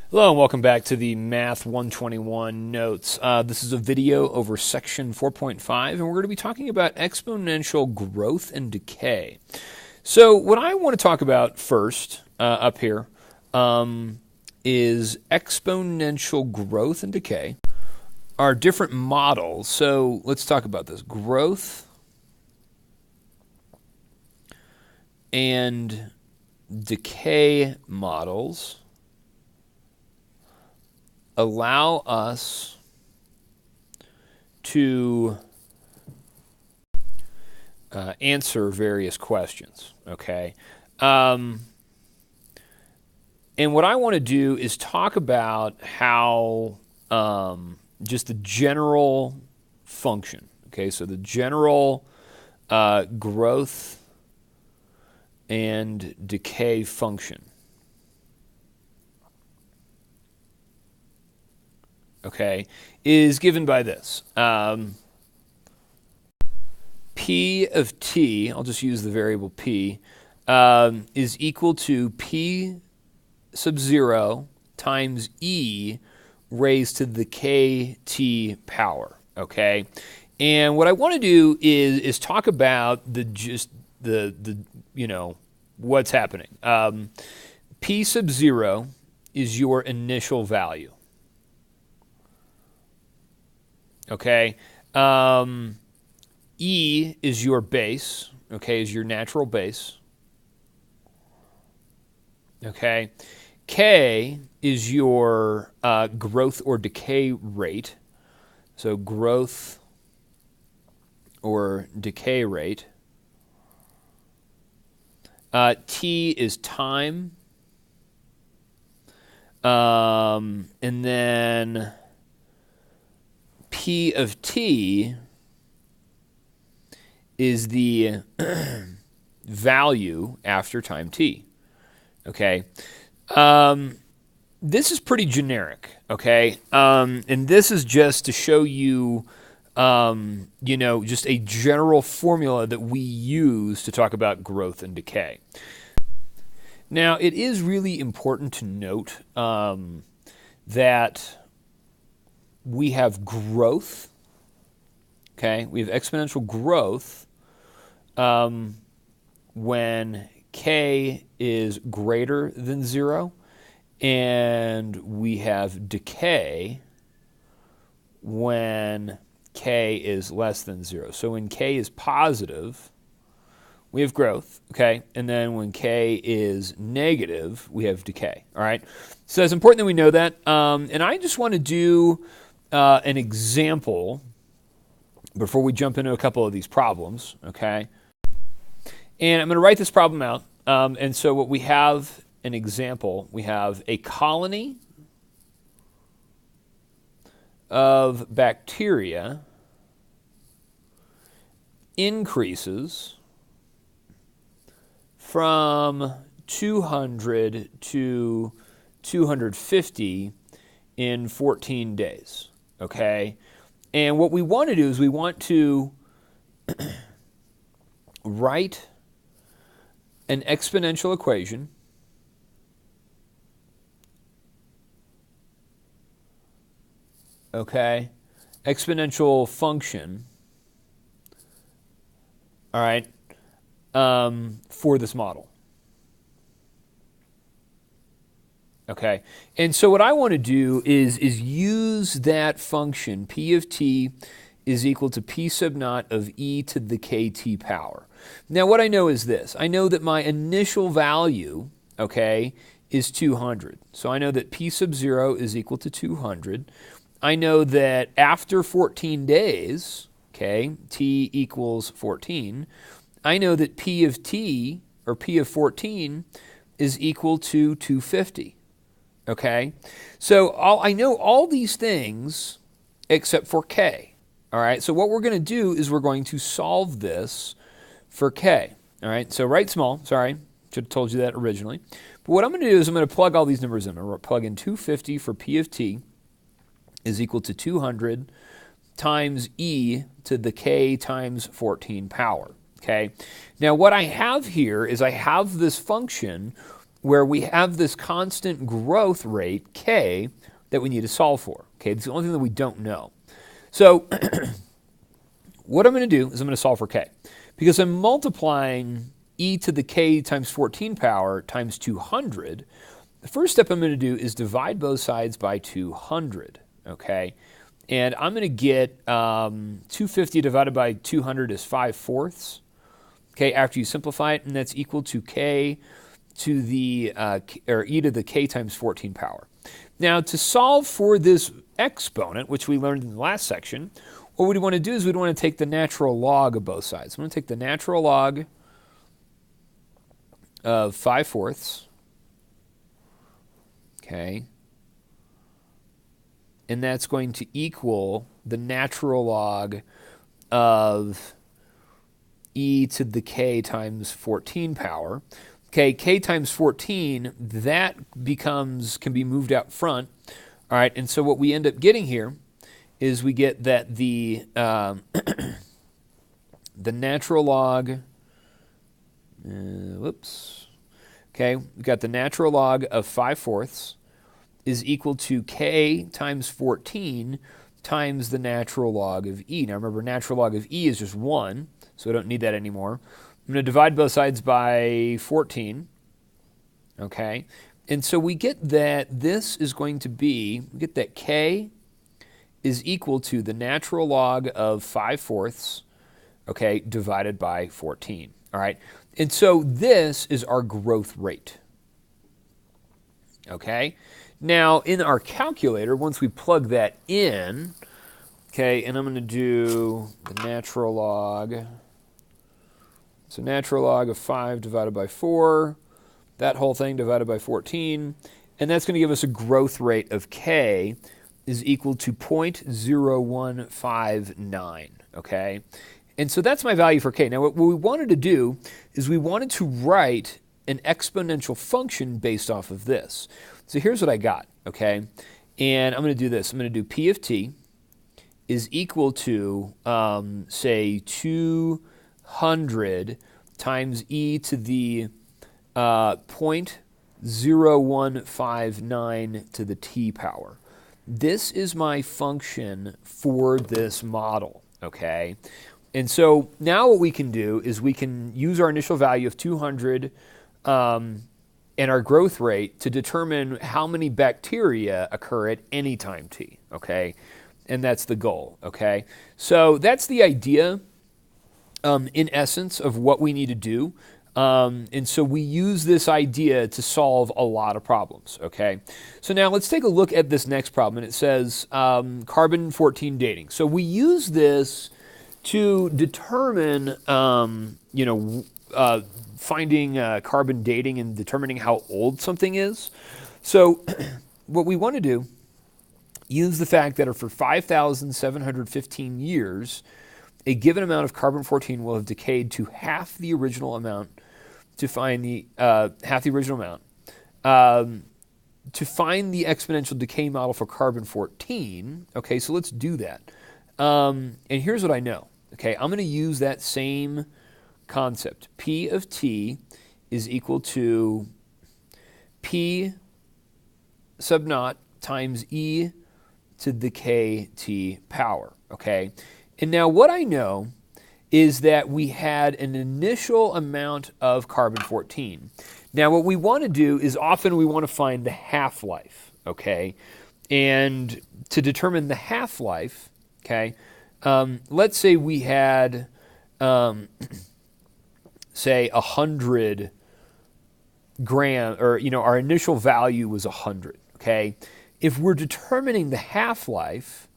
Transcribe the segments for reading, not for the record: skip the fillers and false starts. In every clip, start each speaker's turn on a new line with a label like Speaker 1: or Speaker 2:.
Speaker 1: Hello and welcome back to the Math 121 notes. This is a video over section 4.5 and we're going to be talking about exponential growth and decay. So what I want to talk about first up here is exponential growth and decay are different models. So let's talk about this. Growth and decay models allow us to answer various questions, okay? And what I want to do is talk about how just the general function, okay? So the general growth and decay function, okay, is given by this. P of t, I'll just use the variable p, is equal to p sub 0 times e raised to the kt power, okay? And what I want to do is talk about the what's happening. P sub 0 is your initial value. Okay, E is your base, okay, is your natural base. Okay, K is your growth or decay rate. So growth or decay rate. T is time. And then P of t is the value after time t, okay? This is pretty generic, okay? And this is just to show you, just a general formula that we use to talk about growth and decay. Now, it is really important to note that we have growth, okay? We have exponential growth when k is greater than 0, and we have decay when k is less than 0. So when k is positive, we have growth, okay? And then when k is negative, we have decay, all right? So it's important that we know that. And I just want to do an example before we jump into a couple of these problems, okay? And I'm going to write this problem out. And so what we have, an example, we have a colony of bacteria increases from 200 to 250 in 14 days. Okay, and what we want to do is we want to write an exponential equation, okay, exponential function, all right, for this model. Okay, and so what I want to do is use that function, p of t is equal to p sub naught of e to the kt power. Now what I know is this. I know that my initial value, okay, is 200. So I know that p sub 0 is equal to 200. I know that after 14 days, okay, t equals 14, I know that p of t, or p of 14, is equal to 250. Okay, so I know all these things except for k. All right, so what we're going to do is we're going to solve this for k. All right, so write small. Sorry, should have told you that originally. But what I'm going to do is I'm going to plug all these numbers in. I'm going to plug in 250 for p of t is equal to 200 times e to the k times 14 power. Okay, now what I have here is I have this function where we have this constant growth rate, k, that we need to solve for. Okay, it's the only thing that we don't know. So what I'm going to do is I'm going to solve for k. Because I'm multiplying e to the k times 14 power times 200, the first step I'm going to do is divide both sides by 200, okay? And I'm going to get 250 divided by 200 is 5/4, okay, after you simplify it, and that's equal to k to the, or e to the k times 14 power. Now, to solve for this exponent, which we learned in the last section, what we'd want to do is we'd want to take the natural log of both sides. I'm going to take the natural log of 5/4, okay, and that's going to equal the natural log of e to the k times 14 power. Okay, k times 14, that can be moved out front. All right, and so what we end up getting here is we get that the the natural log, okay, we got the natural log of 5/4 is equal to k times 14 times the natural log of e. Now remember, natural log of e is just 1, so I don't need that anymore. I'm going to divide both sides by 14, okay? And so we get that this is going to be, we get that k is equal to the natural log of 5/4, okay, divided by 14, all right? And so this is our growth rate, okay? Now, in our calculator, once we plug that in, okay, and I'm going to do the natural log. So natural log of 5 divided by 4, that whole thing divided by 14, and that's going to give us a growth rate of k is equal to 0.0159, okay? And so that's my value for k. Now what we wanted to do is we wanted to write an exponential function based off of this. So here's what I got, okay? And I'm going to do this. I'm going to do p of t is equal to, say, 200 times e to the 0.0159 to the t power. This is my function for this model, okay? And so now what we can do is we can use our initial value of 200 and our growth rate to determine how many bacteria occur at any time t, okay? And that's the goal, okay? So that's the idea, in essence, of what we need to do. And so we use this idea to solve a lot of problems, okay? So now let's take a look at this next problem, and it says carbon-14 dating. So we use this to determine, finding carbon dating and determining how old something is. So what we want to do, use the fact that for 5,715 years, a given amount of carbon-14 will have decayed to half the original amount to find the to find the exponential decay model for carbon-14. Okay, so let's do that. And here's what I know. Okay, I'm going to use that same concept. P of t is equal to P sub naught times e to the kt power. Okay, and now what I know is that we had an initial amount of carbon-14. Now what we want to do is often we want to find the half-life, okay? And to determine the half-life, okay, let's say we had, say, 100 grams, or, our initial value was 100, okay? If we're determining the half-life,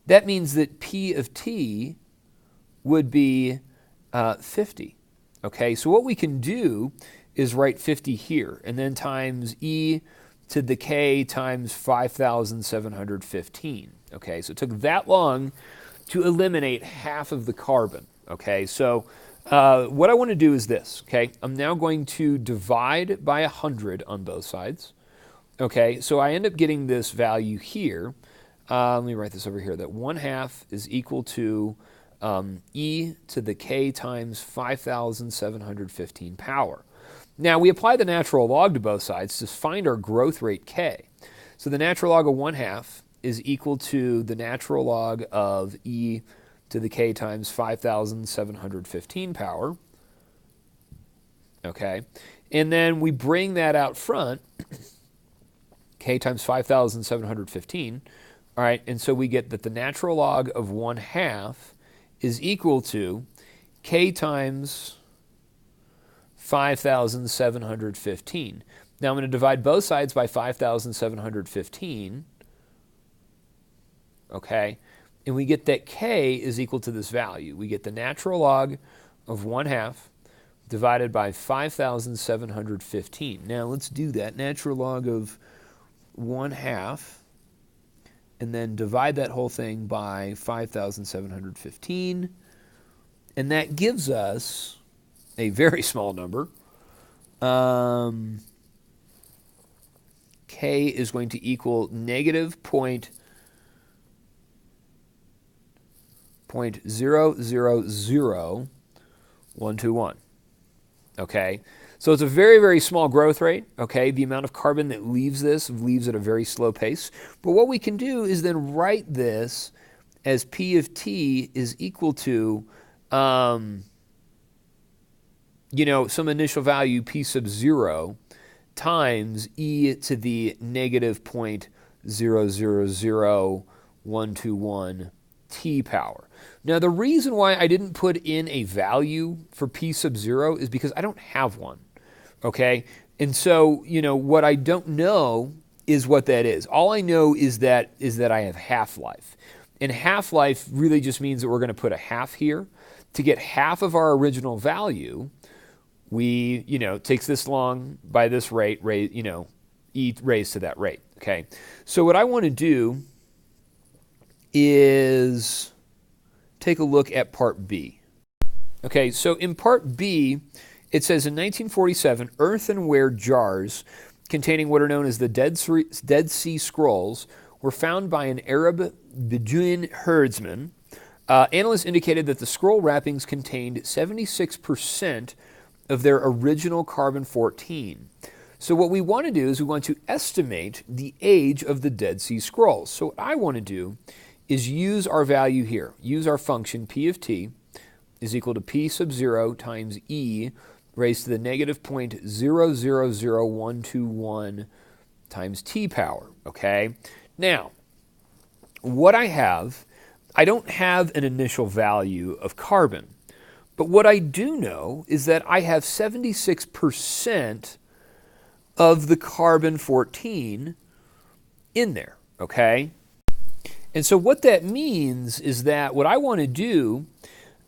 Speaker 1: that means that P of t would be 50. Okay, so what we can do is write 50 here, and then times e to the k times 5,715. Okay, so it took that long to eliminate half of the carbon. Okay, so what I want to do is this. Okay, I'm now going to divide by 100 on both sides. Okay, so I end up getting this value here. Let me write this over here, that 1/2 is equal to e to the k times 5,715 power. Now, we apply the natural log to both sides to find our growth rate k. So the natural log of 1/2 is equal to the natural log of e to the k times 5,715 power. Okay, and then we bring that out front, k times 5,715. All right, and so we get that the natural log of 1/2 is equal to k times 5,715. Now I'm going to divide both sides by 5,715. Okay, and we get that k is equal to this value. We get the natural log of 1/2 divided by 5,715. Now let's do that. Natural log of 1/2, and then divide that whole thing by 5,715, and that gives us a very small number. K is going to equal negative 0.000121. Okay, so it's a very, very small growth rate. Okay, the amount of carbon that leaves at a very slow pace. But what we can do is then write this as P of T is equal to, some initial value P sub 0 times e to the negative 0.000121 t power. Now, the reason why I didn't put in a value for P sub 0 is because I don't have one, okay? And so, what I don't know is what that is. All I know is that I have half-life. And half-life really just means that we're going to put a half here. To get half of our original value, we, takes this long by this rate, e raised to that rate, okay? So what I want to do is take a look at part B. Okay, so in part B, it says in 1947, earthenware jars containing what are known as the Dead Sea Scrolls were found by an Arab Bedouin herdsman. Analysts indicated that the scroll wrappings contained 76% of their original carbon-14. So what we want to do is we want to estimate the age of the Dead Sea Scrolls. So what I want to do is use our value here. Use our function P of T is equal to P sub 0 times E raised to the negative 0.000121 times T power, okay? Now, what I don't have an initial value of carbon, but what I do know is that I have 76% of the carbon-14 in there, okay? And so what that means is that what I want to do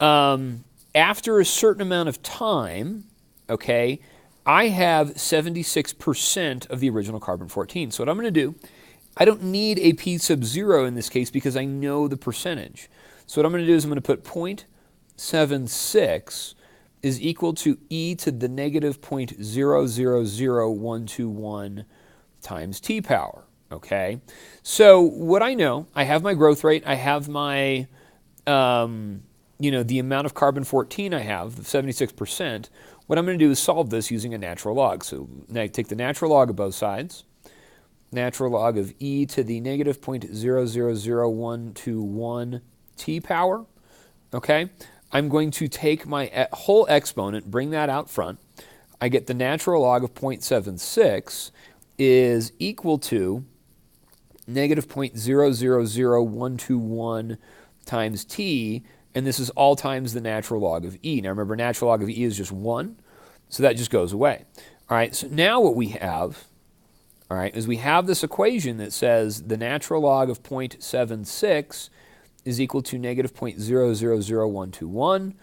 Speaker 1: after a certain amount of time, okay, I have 76% of the original carbon-14. So what I'm going to do, I don't need a P sub 0 in this case because I know the percentage. So what I'm going to do is I'm going to put 0.76 is equal to e to the negative 0.000121 times T power. Okay, so what I know, I have my growth rate, I have my, the amount of carbon-14 I have, 76%. What I'm going to do is solve this using a natural log. So now I take the natural log of both sides, natural log of e to the negative 0.000121 t power. Okay, I'm going to take my whole exponent, bring that out front. I get the natural log of 0.76 is equal to negative 0.000121 times t, and this is all times the natural log of e. Now remember, natural log of e is just 1, so that just goes away. All right, so now what we have, all right, is we have this equation that says the natural log of 0.76 is equal to negative 0.000121.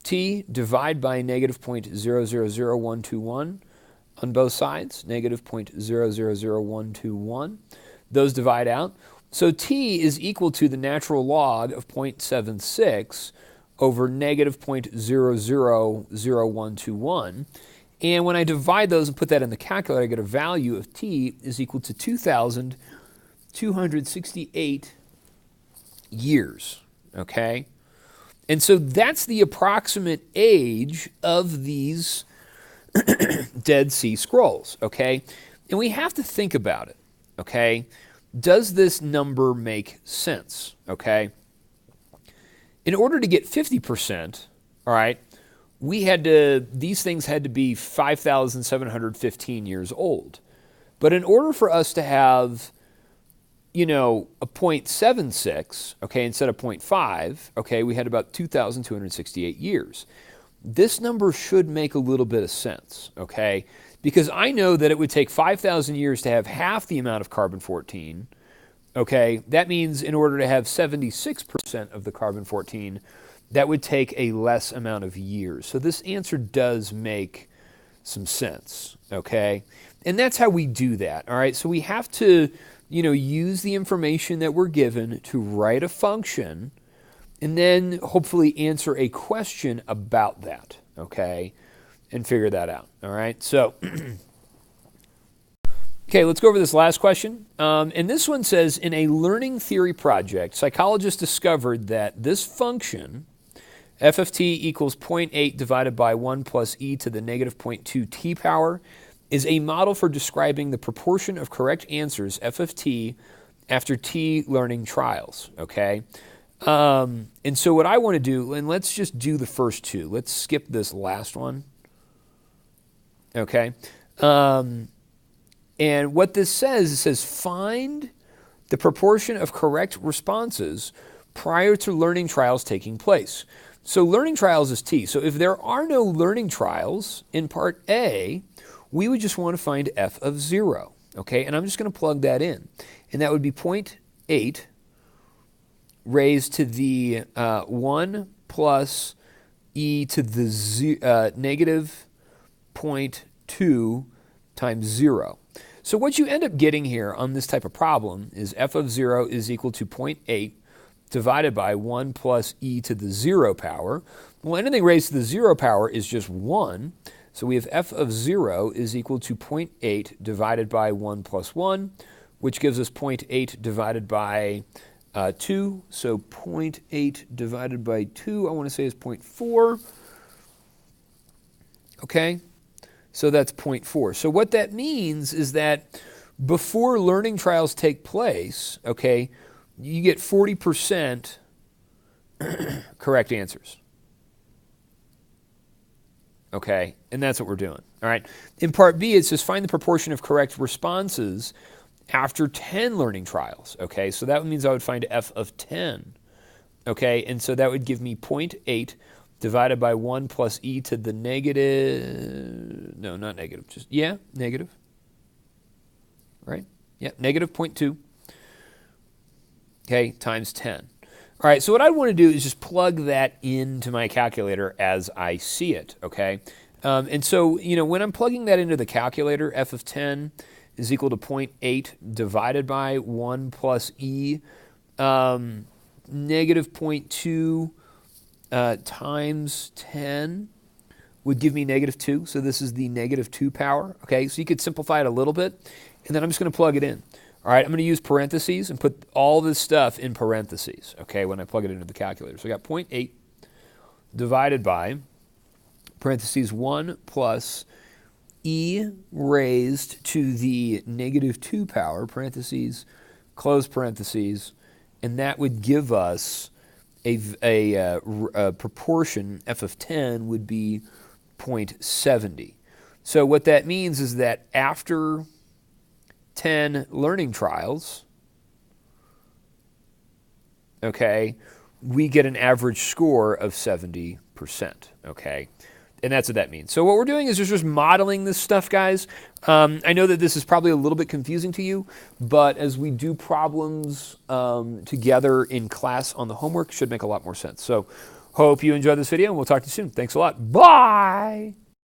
Speaker 1: T divide by negative 0.000121 on both sides, negative 0.000121. Those divide out. So T is equal to the natural log of 0.76 over negative 0.000121. And when I divide those and put that in the calculator, I get a value of T is equal to 2,268 years, okay? And so that's the approximate age of these Dead Sea Scrolls, okay? And we have to think about it, okay? Does this number make sense, okay? In order to get 50%, all right, these things had to be 5,715 years old. But in order for us to have, a 0.76, okay, instead of 0.5, okay, we had about 2,268 years. This number should make a little bit of sense, okay? Because I know that it would take 5,000 years to have half the amount of carbon-14, okay? That means in order to have 76% of the carbon-14, that would take a less amount of years. So this answer does make some sense, okay? And that's how we do that, all right? So we have to, use the information that we're given to write a function and then hopefully answer a question about that, okay? And figure that out, all right? So, okay, let's go over this last question. And this one says, in a learning theory project, psychologists discovered that this function, f of t equals 0.8 divided by 1 plus e to the negative 0.2 t power, is a model for describing the proportion of correct answers, f of t, after t learning trials, okay? And so what I want to do, and let's just do the first two. Let's skip this last one, okay? And what this says, it says find the proportion of correct responses prior to learning trials taking place. So learning trials is t. So if there are no learning trials in part A, we would just want to find f of 0, okay? And I'm just going to plug that in. And that would be 0.8 raised to the 1 plus e to the negative 0.2 times 0. So what you end up getting here on this type of problem is f of 0 is equal to 0.8 divided by 1 plus e to the 0 power. Well, anything raised to the 0 power is just 1. So we have f of 0 is equal to 0.8 divided by 1 plus 1, which gives us 0.8 divided by 2. So 0.8 divided by 2, I want to say is 0.4. Okay, so that's 0.4. So what that means is that before learning trials take place, okay, you get 40% correct answers. Okay, and that's what we're doing, all right? In part B, it says find the proportion of correct responses after 10 learning trials, okay? So that means I would find f of 10, okay? And so that would give me 0.8 divided by 1 plus e to the negative, no, not negative, just, yeah, negative, right? Yeah, negative 0.2, okay, times 10. All right, so what I want to do is just plug that into my calculator as I see it, okay? And so, when I'm plugging that into the calculator, f of 10 is equal to 0.8 divided by 1 plus e, negative 0.2 times 10 would give me negative 2. So this is the negative 2 power, okay? So you could simplify it a little bit, and then I'm just going to plug it in. All right, I'm going to use parentheses and put all this stuff in parentheses, okay, when I plug it into the calculator. So I got 0.8 divided by, parentheses, 1 plus e raised to the negative 2 power, parentheses, close parentheses, and that would give us a proportion, f of 10 would be 0.70. So what that means is that after 10 learning trials, okay, we get an average score of 70%, okay? And that's what that means. So what we're doing is just modeling this stuff, guys. I know that this is probably a little bit confusing to you, but as we do problems together in class on the homework, it should make a lot more sense. So hope you enjoyed this video, and we'll talk to you soon. Thanks a lot. Bye!